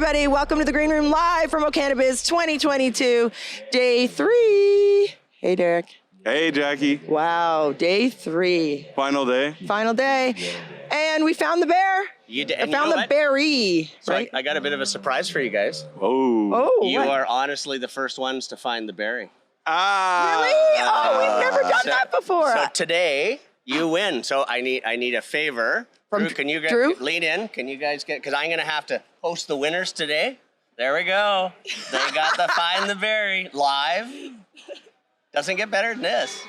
everybody. Welcome to the Green Room live from Cannabis 2022, day 3. Hey, Derek. Hey, Jackie. Wow, day 3. Final day. Final day. And we found the bear. You did. I found the berry. So right? I got a bit of a surprise for you guys. Oh. Oh, You what? are honestly the first ones to find the berry. Ah. Really? Oh, we've never done that before. So today you win. So I need a favor. From Drew, can you Drew? lean in? Can you guys get? Because I'm gonna have to post the winners today. There we go. They got the find the berry live. Doesn't get better than this.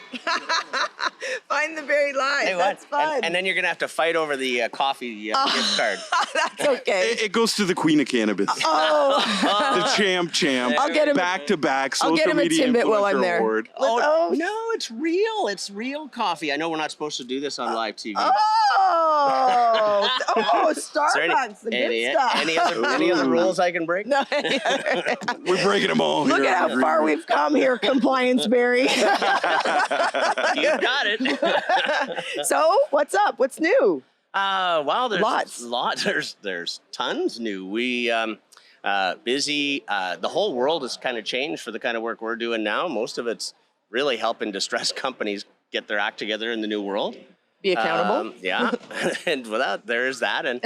Find the berry live. Hey, That's fun. And then you're gonna have to fight over the coffee gift card. That's okay. It goes to the queen of cannabis. Oh, The champ. I'll get him. Back to back. I'll get Social him a media Timbit while I'm influencer there. award. Oh. No, it's real. It's real coffee. I know we're not supposed to do this on live TV. Oh, Starbucks, the good stuff. Any other rules I can break? No. We're breaking them all. Look here at on how the Green far Room. we've come here, Compliance Berry. You got it. So, what's up? What's new? Well, there's Lots. There's tons new. We busy. The whole world has kind of changed for the kind of work we're doing now. Most of it's really helping distressed companies get their act together in the new world. Be accountable. Yeah, and without there is that, and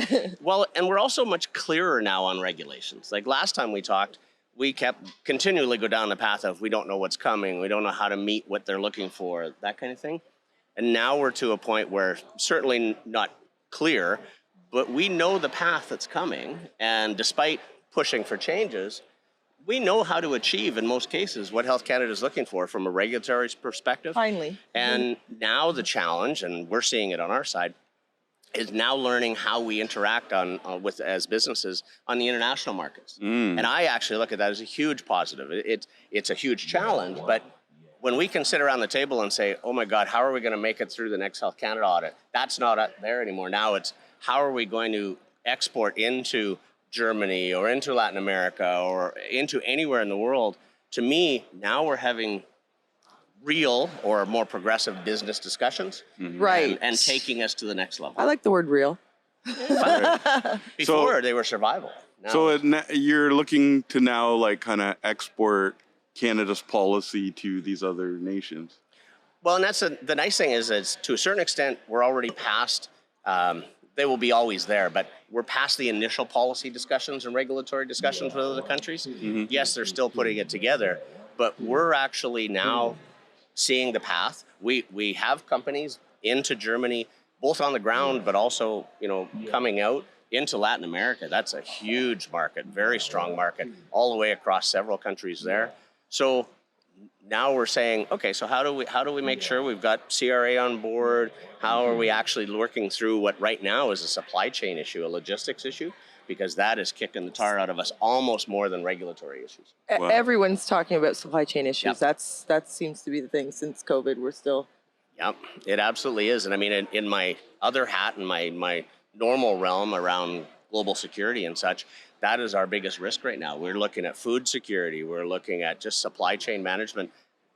and we're also much clearer now on regulations. Like last time we talked, we kept continually go down the path of we don't know what's coming, we don't know how to meet what they're looking for, that kind of thing. And now we're to a point where certainly not clear, but we know the path that's coming, and despite pushing for changes, we know how to achieve, in most cases, what Health Canada is looking for from a regulatory perspective. Finally. And now the challenge, and we're seeing it on our side, is now learning how we interact with as businesses on the international markets. And I actually look at that as a huge positive. It's a huge challenge, but when we can sit around the table and say, oh my God, how are we going to make it through the next Health Canada audit? That's not there anymore. Now it's how are we going to export into Germany or into Latin America or into anywhere in the world. To me, now we're having real or more progressive business discussions, Right. and taking us to the next level. I like the word real. Before they were survival. Now, So you're looking to now like kind of export Canada's policy to these other nations. well, and that's the nice thing is to a certain extent we're already past. They will be always there, but we're past the initial policy discussions and regulatory discussions with other countries. Yes, they're still putting it together, but we're actually now seeing the path. We have companies into Germany, both on the ground, but also, coming out into Latin America. That's a huge market, very strong market, all the way across several countries there. So now we're saying, okay, so how do we make sure we've got CRA on board? How are we actually working through what right now is a supply chain issue, a logistics issue? Because that is kicking the tar out of us almost more than regulatory issues. Wow. Everyone's talking about supply chain issues. Yep. That seems to be the thing since COVID. We're still. Yep, it absolutely is. And I mean, in my other hat, in my normal realm around global security and such, that is our biggest risk right now. We're looking at food security. We're looking at just supply chain management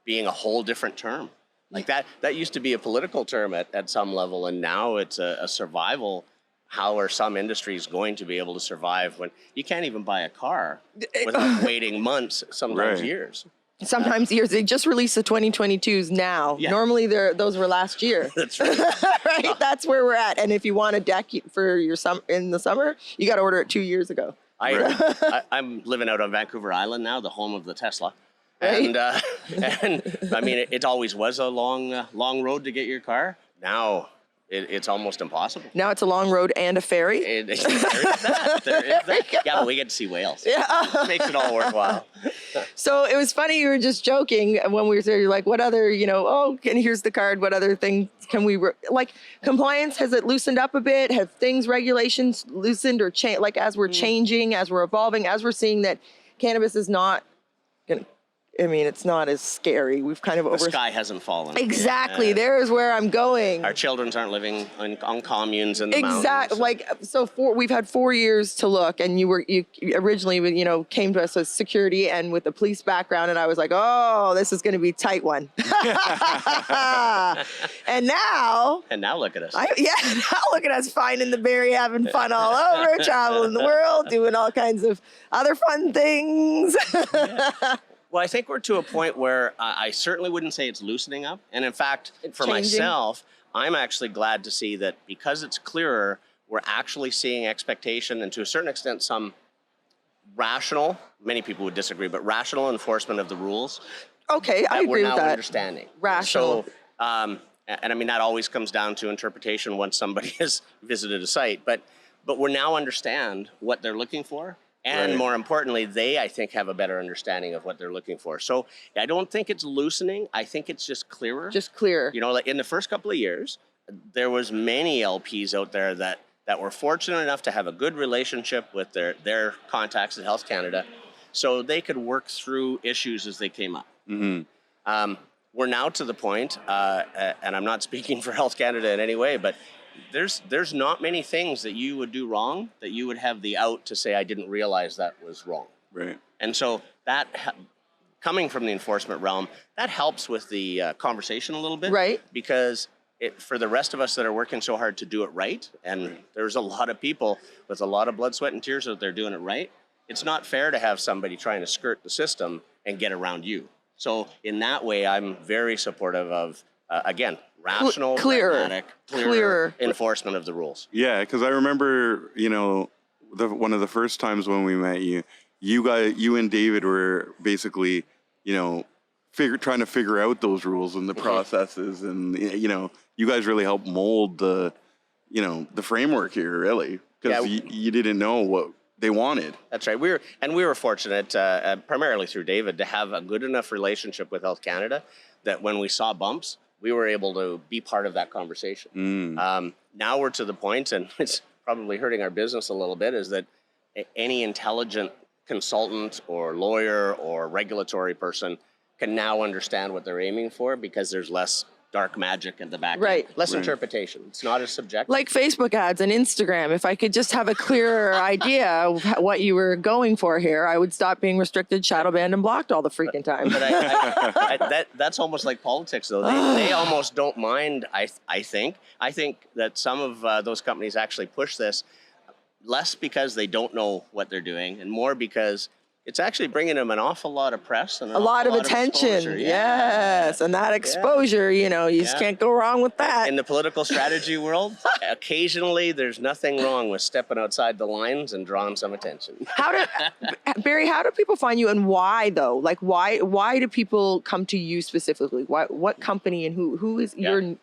being a whole different term. Like that used to be a political term at some level, and now it's a survival. How are some industries going to be able to survive when you can't even buy a car without waiting months, sometimes Right. years? Sometimes years. They just released the 2022s now. Yeah. Normally, those were last year. That's right. Right? That's where we're at. And if you want a deck for your in the summer, you got to order it 2 years ago. I'm living out on Vancouver Island now, the home of the Tesla. Right. And I mean, it always was a long road to get your car. Now it's almost impossible. Now it's a long road and a ferry. There is that. Yeah, but we get to see whales. Yeah. Makes it all worthwhile. So it was funny. You were just joking when we were there. You're like, what other, and here's the card. What other things can we, compliance, has it loosened up a bit? Have regulations loosened or changed? Like as we're changing, as we're evolving, as we're seeing that cannabis is not, I mean, it's not as scary. We've kind of The sky hasn't fallen. Exactly. There is where I'm going. Our children aren't living on communes in the Exactly. mountains. We've had 4 years to look, and you originally, came to us with security and with the police background, and I was like, oh, this is going to be a tight one. And now look at us. now look at us finding the berry, having fun all over, traveling the world, doing all kinds of other fun things. Well, I think we're to a point where I certainly wouldn't say it's loosening up. And in fact, for changing. myself, I'm actually glad to see that because it's clearer, we're actually seeing expectation and to a certain extent some rational, many people would disagree, but rational enforcement of the rules. Okay, I agree we're with now that. understanding. Rational. So, and I mean, that always comes down to interpretation once somebody has visited a site, but we now understand what they're looking for. And more importantly, they, I think, have a better understanding of what they're looking for. So I don't think it's loosening. I think it's just clearer. Just clearer. Like in the first couple of years, there was many LPs out there that were fortunate enough to have a good relationship with their contacts at Health Canada so they could work through issues as they came up. Mm-hmm. We're now to the point, and I'm not speaking for Health Canada in any way, but there's not many things that you would do wrong that you would have the out to say, I didn't realize that was wrong. Right. And so that, coming from the enforcement realm, that helps with the conversation a little bit. Right. Because for the rest of us that are working so hard to do it right, and there's a lot of people with a lot of blood, sweat, and tears out there doing it right, it's not fair to have somebody trying to skirt the system and get around you. So in that way, I'm very supportive of, again, rational, pragmatic, clearer enforcement of the rules. Yeah, because I remember, one of the first times when we met you, you and David were basically, trying to figure out those rules and the processes, and you guys really helped mold the framework here, really, because you didn't know what they wanted. That's right. We were fortunate, primarily through David, to have a good enough relationship with Health Canada that when we saw bumps, we were able to be part of that conversation. Now we're to the point, and it's probably hurting our business a little bit, is that any intelligent consultant or lawyer or regulatory person can now understand what they're aiming for because there's less dark magic at the back end. Less interpretation. It's not as subjective. Like Facebook ads and Instagram. If I could just have a clearer idea of what you were going for here, I would stop being restricted, shadow banned, and blocked all the freaking time. But that's almost like politics, though. They almost don't mind, I think. I think that some of those companies actually push this less because they don't know what they're doing and more because it's actually bringing them an awful lot of press and a lot of attention. Yes. And that exposure, you just can't go wrong with that. In the political strategy world, occasionally there's nothing wrong with stepping outside the lines and drawing some attention. Barry, how do people find you and why though? Like why do people come to you specifically? What company and who is your,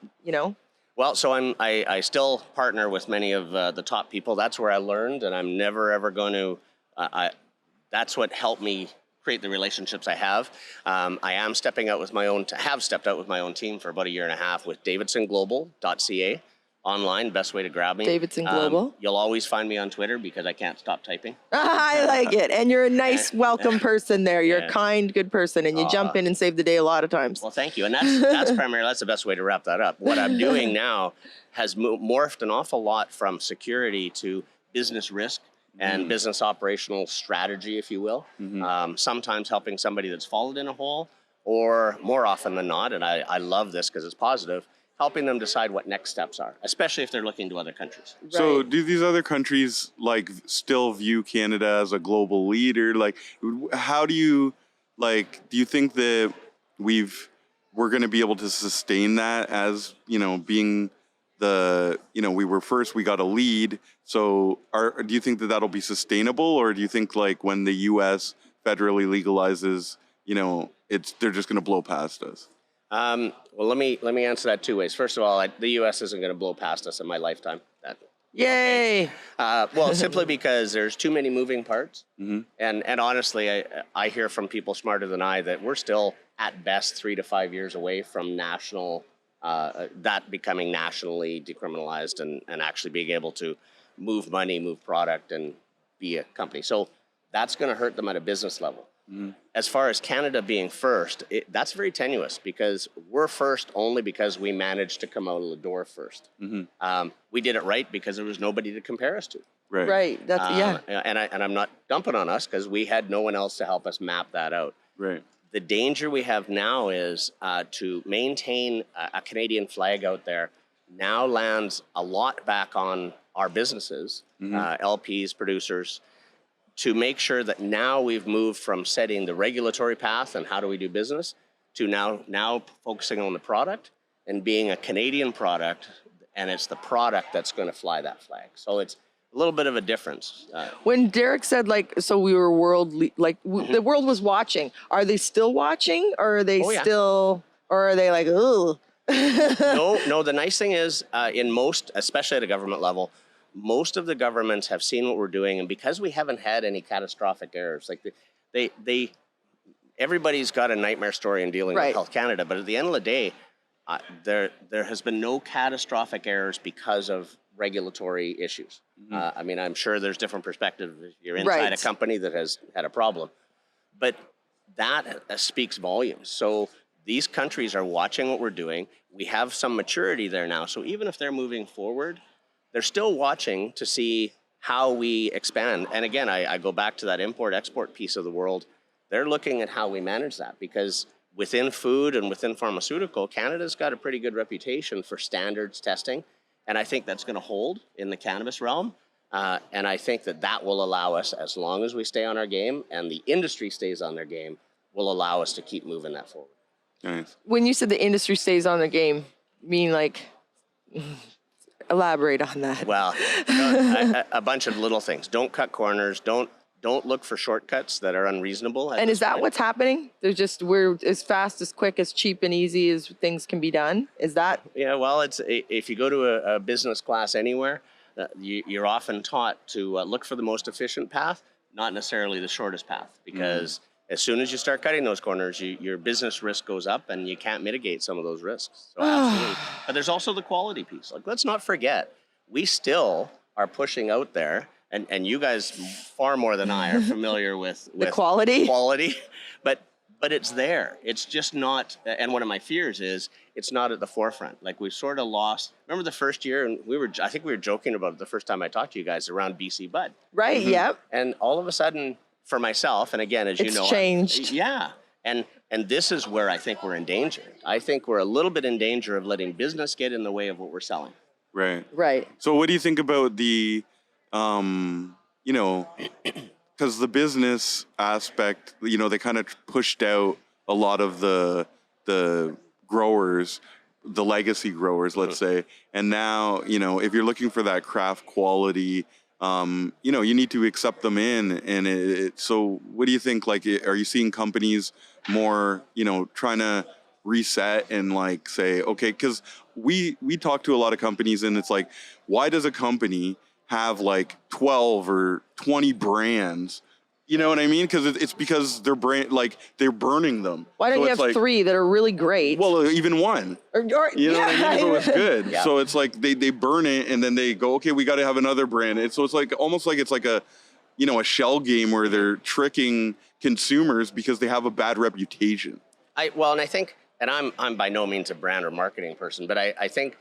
Well, so I still partner with many of the top people. That's where I learned, and I'm never ever going to. That's what helped me create the relationships I have. I am stepped out with my own team for about a year and a half with davidsonglobal.ca. Online, best way to grab me. Davidson Global. You'll always find me on Twitter because I can't stop typing. I like it. And you're a nice, welcome person there. You're a kind, good person, and you jump in and save the day a lot of times. Well, thank you. And that's primarily, that's the best way to wrap that up. What I'm doing now has morphed an awful lot from security to business risk and business operational strategy, if you will. Sometimes helping somebody that's fallen in a hole, or more often than not, and I love this because it's positive, helping them decide what next steps are, especially if they're looking to other countries. So do these other countries still view Canada as a global leader? How do you think that we're going to be able to sustain that as, being we were first, we got a lead. So do you think that that'll be sustainable, or do you think when the U.S. federally legalizes, they're just going to blow past us? Well, let me answer that two ways. First of all, the U.S. isn't going to blow past us in my lifetime. Yay! Well, simply because there's too many moving parts, and honestly, I hear from people smarter than I that we're still at best 3 to 5 years away from that becoming nationally decriminalized and actually being able to move money, move product, and be a company. So that's going to hurt them at a business level. As far as Canada being first, that's very tenuous because we're first only because we managed to come out of the door first. We did it right because there was nobody to compare us to. Right. That's And I'm not dumping on us because we had no one else to help us map that out. Right. The danger we have now is to maintain a Canadian flag out there now lands a lot back on our businesses, LPs, producers, to make sure that now we've moved from setting the regulatory path and how do we do business to now focusing on the product and being a Canadian product, and it's the product that's going to fly that flag. So it's a little bit of a difference. When Derek said, like, so we were the world was watching. Are they still watching, or are they still, or are they like, ugh? No. The nice thing is, in most, especially at a government level, most of the governments have seen what we're doing, and because we haven't had any catastrophic errors, like everybody's got a nightmare story in dealing with Health Canada, but at the end of the day, there has been no catastrophic errors because of regulatory issues. I mean, I'm sure there's different perspectives if you're inside a company that has had a problem, but that speaks volumes. So these countries are watching what we're doing. We have some maturity there now. So even if they're moving forward, they're still watching to see how we expand. And again, I go back to that import-export piece of the world. They're looking at how we manage that because within food and within pharmaceutical, Canada's got a pretty good reputation for standards testing. And I think that's going to hold in the cannabis realm. And I think that will allow us, as long as we stay on our game and the industry stays on their game, will allow us to keep moving that forward. Nice. When you said the industry stays on the game, mean like, elaborate on that. Well, a bunch of little things. Don't cut corners. Don't look for shortcuts that are unreasonable. And is that what's happening? We're as fast, as quick, as cheap and easy as things can be done. Is that? Yeah. Well, if you go to a business class anywhere, you're often taught to look for the most efficient path, not necessarily the shortest path, because as soon as you start cutting those corners, your business risk goes up and you can't mitigate some of those risks. So absolutely. But there's also the quality piece. Like, let's not forget, we still are pushing out there, and you guys far more than I are familiar with the quality, but it's there. It's just not, and one of my fears is it's not at the forefront. Like, we've sort of lost, remember the first year, and I think we were joking about it the first time I talked to you guys around BC Bud. Right, yep. And all of a sudden, for myself, and again, as you know, it's changed. Yeah, and this is where I think we're in danger. I think we're a little bit in danger of letting business get in the way of what we're selling. Right. So what do you think about the, because the business aspect, they kind of pushed out a lot of the growers, the legacy growers, let's say, and now, if you're looking for that craft quality, you need to accept them in. And so what do you think? Like, are you seeing companies more, trying to reset and like say, okay, because we talk to a lot of companies and it's like, why does a company have like 12 or 20 brands? You know what I mean? Because it's because they're they're burning them. Why don't you have 3 that are really great? Well, even one. You know what I mean? If it was good. Yeah. So it's like they burn it and then they go, okay, we got to have another brand. And so it's like almost like it's like a shell game where they're tricking consumers because they have a bad reputation. And I think, and I'm by no means a brand or marketing person, but I think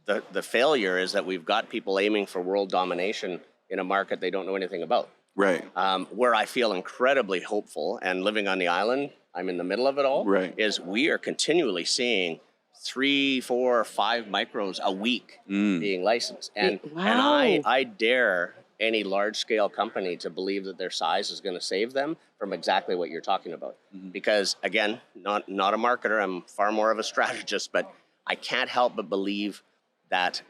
the failure is that we've got people aiming for world domination in a market they don't know anything about. Right. Where I feel incredibly hopeful, and living on the island, I'm in the middle of it all, is we are continually seeing 3, 4, 5 micros a week being licensed. And, and I dare any large-scale company to believe that their size is going to save them from exactly what you're talking about. Because, again, not a marketer, I'm far more of a strategist, but I can't help but believe that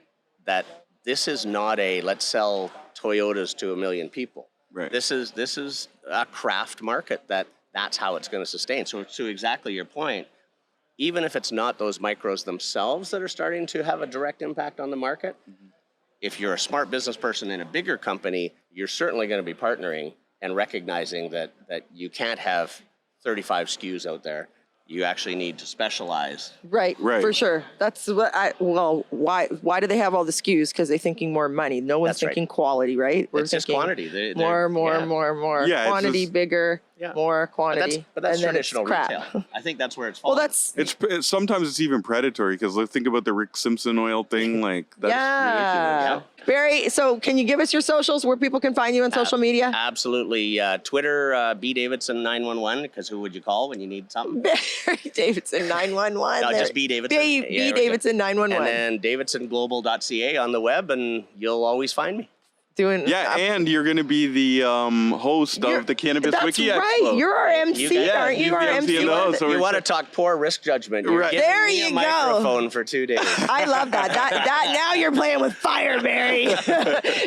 this is not a let's sell Toyotas to 1 million people. Right. This is a craft market that's how it's going to sustain. So to exactly your point, even if it's not those micros themselves that are starting to have a direct impact on the market, if you're a smart business person in a bigger company, you're certainly going to be partnering and recognizing that you can't have 35 SKUs out there. You actually need to specialize. Right, for sure. That's what why do they have all the SKUs? Because they're thinking more money. No one's thinking quality, right? It's just quantity. More. Yeah, quantity, bigger. Yeah. more quantity. But that's and then traditional it's crap. retail. I think that's where it's Well, falling. that's Sometimes it's even predatory because think about the Rick Simpson oil thing. Like that's yeah. ridiculous. Barry, so can you give us your socials where people can find you on social media? Absolutely. Twitter, B Davidson 911, because who would you call when you need something? Barry Davidson 911. No, There. just B Davidson. B Davidson 911. And then davidsonglobal.ca on the web, and you'll always find me. Doing Yeah, and you're going to be the host of the Cannabis that's Wiki right. Expo. You're our MC, aren't he's you? the Our MC MC. of the host, so You we're want to excited. talk poor risk judgment? You're Right. giving There me you a go. microphone for 2 days. I love that. That now you're playing with fire, Barry.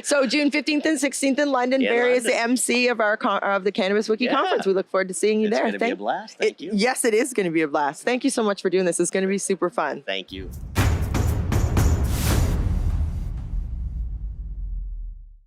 So June 15th and 16th in London. In Barry is the London. MC of our of the Cannabis Wiki Yeah. conference. We look forward to seeing you It's there. going to be a blast. Thank you. Yes, it is going to be a blast. Thank you so much for doing this. It's going to be super fun. Thank you.